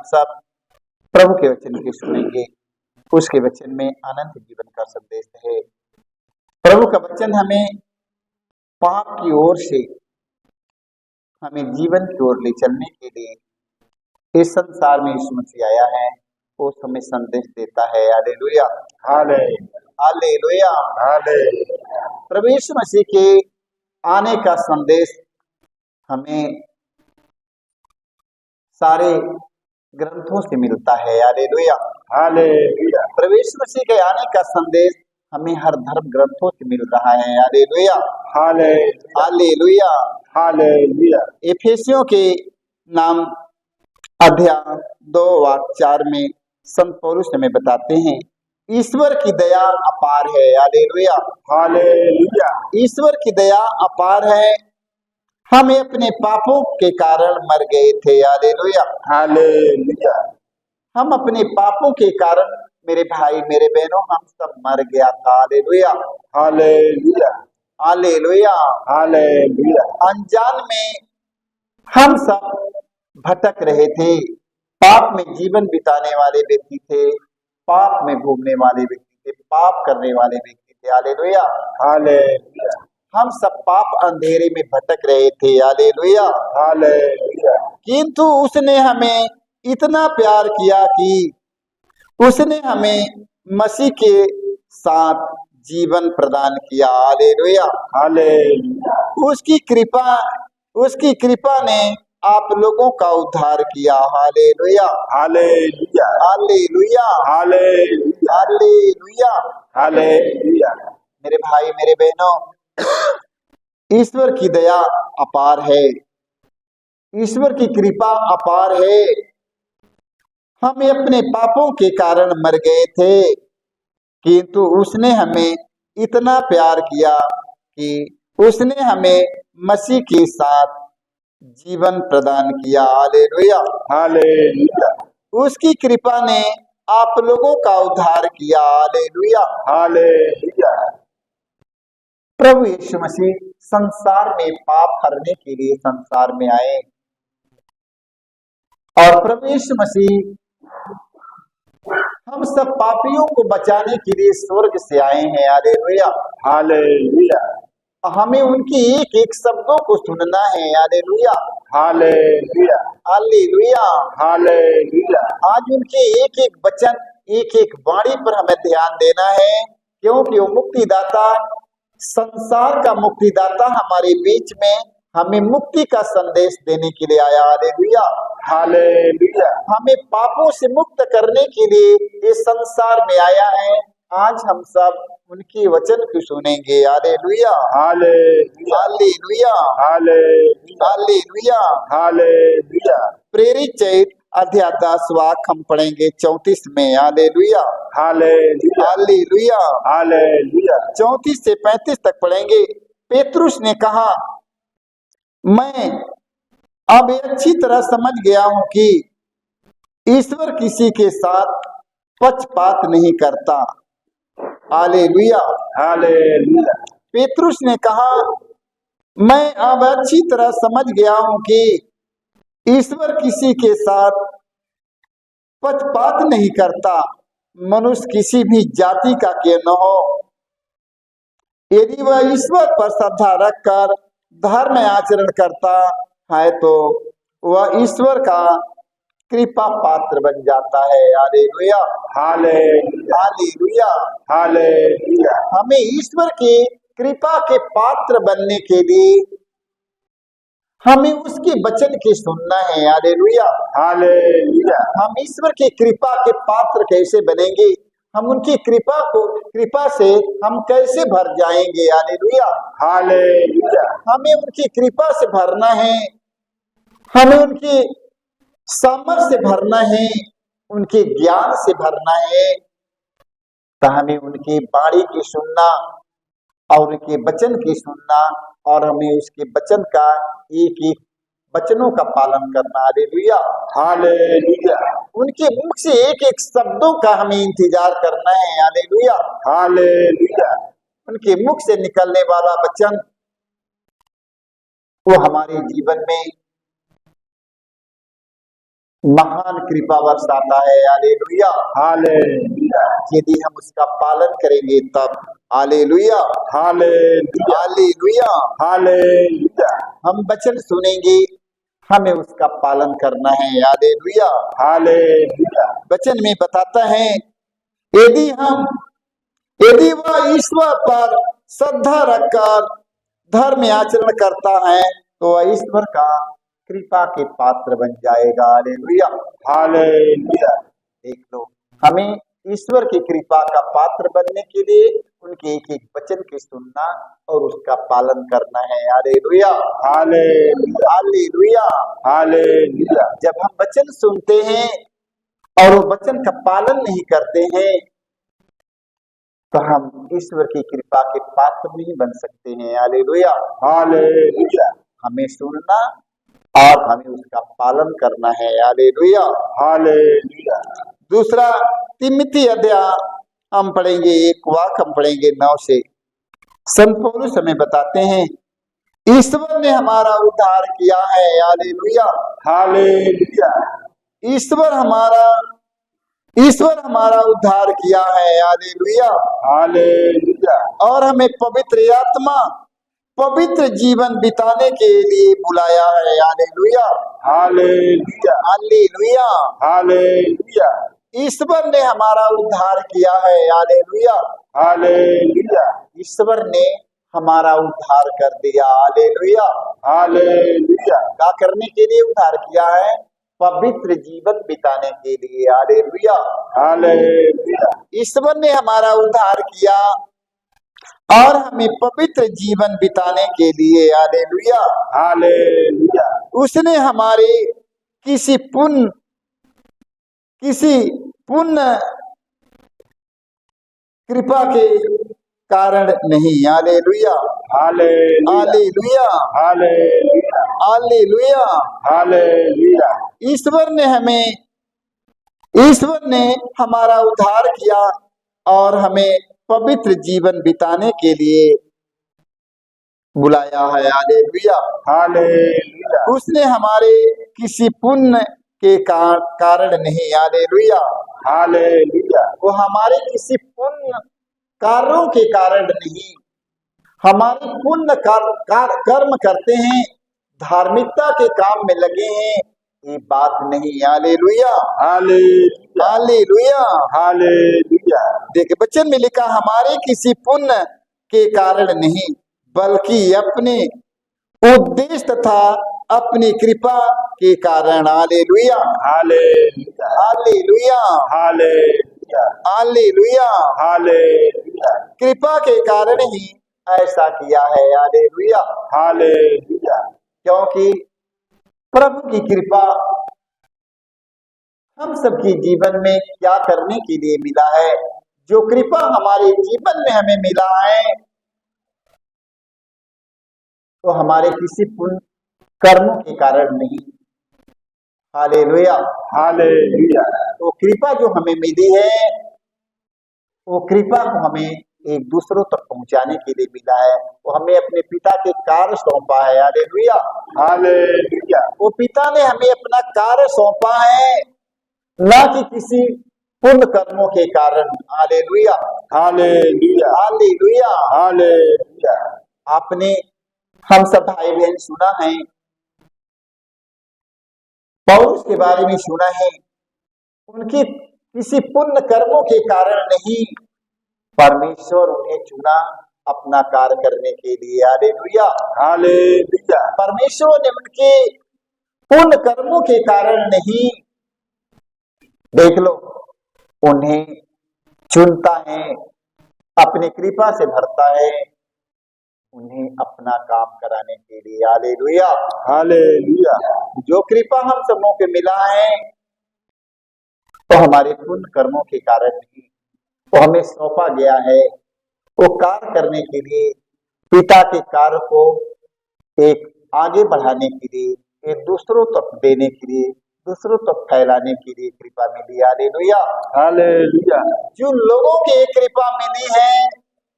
सब प्रभु के वचन की सुनेंगे। उसके वचन में अनंत जीवन का संदेश है। प्रभु का वचन हमें पाप की ओर से हमें जीवन की ओर ले चलने के लिए इस संसार में यीशु मसीह आया है। वो हमें संदेश देता है। Hallelujah, hallelujah, hallelujah. प्रभु यीशु मसीह के आने का संदेश हमें सारे ग्रंथों से मिलता है। Hallelujah, hallelujah. प्रभु यीशु मसीह के आने का संदेश हमें हर धर्म ग्रंथों से मिल रहा है। Hallelujah, hallelujah, hallelujah. एफेसियों के नाम अध्याय 2:4 में संत पौलुस हमें बताते हैं, ईश्वर की दया अपार है। Hallelujah, hallelujah. ईश्वर की दया अपार है। हम अपने पापों के कारण मर गए थे। Hallelujah, hallelujah. हम अपने पापों के कारण, मेरे भाई मेरे बहनों, हम सब मर गया था। Hallelujah, hallelujah, hallelujah, hallelujah. अनजान में हम सब भटक रहे थे। पाप में जीवन बिताने वाले व्यक्ति थे, पाप में घूमने वाले व्यक्ति थे, पाप करने वाले व्यक्ति थे। Hallelujah, hallelujah. हम सब पाप अंधेरे में भटक रहे थे। Hallelujah, hallelujah. किंतु उसने हमें इतना प्यार किया कि उसने हमें मसीह के साथ जीवन प्रदान किया। Hallelujah, hallelujah. उसकी कृपा ने आप लोगों का उद्धार किया। Hallelujah, hallelujah, hallelujah, hallelujah, hallelujah, hallelujah. मेरे भाई मेरे बहनों, ईश्वर की दया अपार है, ईश्वर की कृपा अपार है। हम अपने पापों के कारण मर गए थे, किंतु उसने हमें इतना प्यार किया कि उसने हमें मसीह के साथ जीवन प्रदान किया। Hallelujah, hallelujah. उसकी कृपा ने आप लोगों का उद्धार किया। Hallelujah, hallelujah. प्रभु यीशु मसीह संसार में पाप हरने के लिए संसार में आए, और प्रभु यीशु मसीह हम सब पापियों को बचाने के लिए स्वर्ग से आए हैं। Hallelujah, hallelujah. हमें उनकी एक एक शब्दों को सुनना है। Hallelujah, hallelujah, hallelujah, hallelujah. आज उनके एक एक वचन, एक एक वाणी पर हमें ध्यान देना है, क्योंकि वो मुक्तिदाता, संसार का मुक्तिदाता हमारे बीच में हमें मुक्ति का संदेश देने के लिए आया। Hallelujah, hallelujah. हमें पापों से मुक्त करने के लिए इस संसार में आया है। आज हम सब उनके वचन को सुनेंगे। Hallelujah, hallelujah, hallelujah, hallelujah, hallelujah, hallelujah. प्रेरित चरित्र अध्याय 10 वाक्य हम पढ़ेंगे 34 में। Hallelujah, hallelujah, hallelujah, hallelujah. 34 से 35 तक पढ़ेंगे। पेतरुस ने कहा, मैं अब अच्छी तरह समझ गया हूं कि ईश्वर किसी के साथ पक्षपात नहीं करता। Hallelujah, hallelujah. पेतरुस ने कहा, मैं अब अच्छी तरह समझ गया हूं कि ईश्वर किसी के साथ पक्षपात नहीं करता। मनुष्य किसी भी जाति का क्यों न हो, यदि वह ईश्वर पर श्रद्धा रखकर धर्म आचरण करता है तो वह ईश्वर का कृपा पात्र बन जाता है। Hallelujah, hallelujah, hallelujah, hallelujah. हमें ईश्वर की कृपा के पात्र बनने के लिए हमें उसके वचन की सुनना है। Hallelujah, hallelujah. हम ईश्वर की कृपा के पात्र कैसे बनेंगे? हम उनकी कृपा से हम कैसे भर जाएंगे? Hallelujah, hallelujah. हमें उनकी कृपा से भरना है, हमें उनकी सामर्थ्य से भरना है, उनके ज्ञान से भरना है। तो हमें उनकी वाणी की सुनना और उनके वचन की सुनना, और हमें उसके वचन का एक एक वचनों का पालन करना। Hallelujah, hallelujah. उनके मुख से एक एक शब्दों का हमें इंतजार करना है। Hallelujah, hallelujah. उनके मुख से निकलने वाला वचन वो हमारे जीवन में महान कृपा बरसाता है। Hallelujah, hallelujah. यदि हम उसका पालन करेंगे तब। Hallelujah, hallelujah, hallelujah, hallelujah. हम वचन सुनेंगे, हमें उसका पालन करना है। Hallelujah, hallelujah. वचन में बताता है यदि हम यदि वह ईश्वर पर श्रद्धा रखकर धर्म आचरण करता है तो वह ईश्वर का कृपा के पात्र बन जाएगा। Hallelujah, hallelujah. देख लो, हमें ईश्वर की कृपा का पात्र बनने के लिए उनके एक एक वचन की सुनना और उसका पालन करना है। Hallelujah, hallelujah, hallelujah, hallelujah. जब हम वचन सुनते हैं और वो वचन का पालन नहीं करते हैं तो हम ईश्वर की कृपा के पात्र नहीं बन सकते हैं। Hallelujah, hallelujah. हमें सुनना और हमें उसका पालन करना है। Hallelujah, hallelujah. दूसरा तिमिथी अध्याय हम पढ़ेंगे, एक वाक्य हम पढ़ेंगे 9 से। संत पौलुस हमें बताते हैं ईश्वर ने हमारा उद्धार किया है। Hallelujah, hallelujah. ईश्वर हमारा उद्धार किया है। Hallelujah, hallelujah. और हमें पवित्र आत्मा पवित्र जीवन बिताने के लिए बुलाया है। Hallelujah, hallelujah, hallelujah, hallelujah. ईश्वर ने हमारा उद्धार किया है। Hallelujah, hallelujah. ईश्वर ने हमारा उद्धार कर दिया। Hallelujah, hallelujah. क्या करने के लिए उद्धार किया है? पवित्र जीवन बिताने के लिए। Hallelujah, hallelujah. ईश्वर ने हमारा उद्धार किया और हमें पवित्र जीवन बिताने के लिए। Hallelujah, hallelujah. उसने हमारे किसी पुण्य कृपा के कारण नहीं। Hallelujah, hallelujah, hallelujah, hallelujah, hallelujah. ईश्वर ने हमारा उद्धार किया और हमें पवित्र जीवन बिताने के लिए बुलाया है। Hallelujah, hallelujah. उसने हमारे किसी पुण्य के कारण नहीं। Hallelujah, hallelujah. वो हमारे किसी पुण्य कार्यों के कारण नहीं, हमारे पुण्य कर्म करते हैं, धार्मिकता के काम में लगे हैं, ये बात नहीं। Hallelujah, hallelujah, hallelujah, hallelujah. देखिए वचन में लिखा हमारे किसी पुण्य के कारण नहीं बल्कि अपने उद्देश्य तथा अपनी कृपा के कारण। Hallelujah, hallelujah, hallelujah, hallelujah, hallelujah, hallelujah. कृपा के कारण ही ऐसा किया है। Hallelujah, hallelujah. क्योंकि प्रभु की कृपा हम सबके जीवन में क्या करने के लिए मिला है? जो कृपा हमारे जीवन में हमें मिला है तो हमारे किसी पुण्य कर्मों के कारण नहीं। Hallelujah, hallelujah. तो कृपा जो हमें मिली है वो कृपा को हमें एक दूसरों तक पहुंचाने के लिए मिला है। वो हमें अपने पिता के कार्य सौंपा है। Hallelujah, hallelujah. वो पिता ने हमें अपना कार्य सौंपा है, ना कि किसी पुण्य कर्मों के कारण। Hallelujah, hallelujah, hallelujah, hallelujah. आपने हम सब भाई बहन सुना है, पौलुस के बारे में सुना है, उनके किसी पुण्य कर्मों के कारण नहीं, परमेश्वर उन्हें चुना अपना कार्य करने के लिए। Hallelujah, hallelujah. परमेश्वर ने उनके पुण्य कर्मों के कारण नहीं, देख लो, उन्हें चुनता है, अपनी कृपा से भरता है, उन्हें अपना काम कराने के लिए। Hallelujah, hallelujah. जो कृपा हम सबों को मिला है तो हमारे पुण्य कर्मों के कारण नहीं, वो हमें सौंपा गया है वो कार्य करने के लिए, पिता के कार्य को एक आगे बढ़ाने के लिए, एक दूसरों तक देने के लिए, दूसरों तक फैलाने के लिए कृपा मिली। Hallelujah, hallelujah. जिन लोगों की कृपा मिली है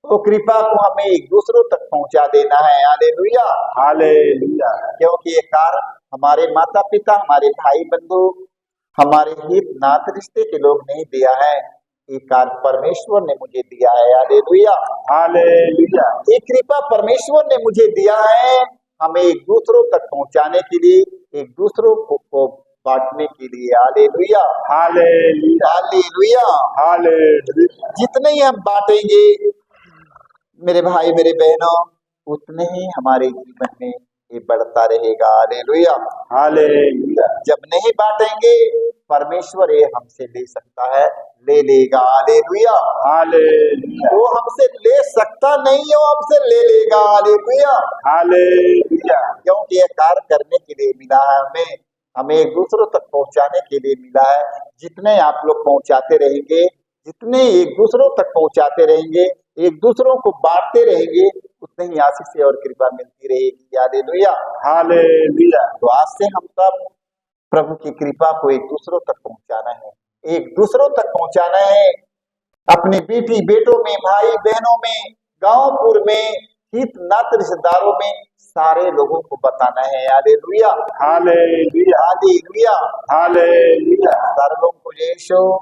वो कृपा को हमें एक दूसरों तक पहुंचा देना है। Hallelujah, hallelujah. क्योंकि ये कार्य हमारे माता पिता, हमारे भाई बंधु हमारे हित नात रिश्ते के लोग नहीं दिया है, ये कार्य परमेश्वर ने मुझे दिया है। Hallelujah, hallelujah. ये कृपा परमेश्वर ने मुझे दिया है, हमें एक दूसरों तक पहुंचाने के लिए, एक दूसरों को बांटने के लिए। Hallelujah, hallelujah, hallelujah, hallelujah. जितने ही हम बांटेंगे मेरे भाई मेरे बहनों, उतने ही हमारे जीवन में ये बढ़ता रहेगा। Hallelujah, hallelujah. जब नहीं बांटेंगे, परमेश्वर ये हमसे ले सकता है, ले लेगा। Hallelujah, hallelujah. वो हमसे ले सकता नहीं है, वो हमसे ले लेगा। Hallelujah, hallelujah. क्योंकि ये कार्य करने के लिए मिला है हमें एक दूसरों तक पहुंचाने के लिए मिला है। जितने आप लोग पहुंचाते रहेंगे, जितने एक दूसरों तक पहुंचाते रहेंगे, एक दूसरों को बांटते रहेंगे, उतने ही आशीष और कृपा मिलती रहेगी। Hallelujah, hallelujah. तो आज से हम सब प्रभु की कृपा को एक दूसरों तक पहुंचाना है, एक दूसरों तक पहुंचाना है। अपने बेटी बेटों में, भाई बहनों में, गांव-पुर में, हित नात रिश्तेदारों में, सारे लोगों को बताना है। Hallelujah, hallelujah, hallelujah, hallelujah. सारे लोगों को यीशु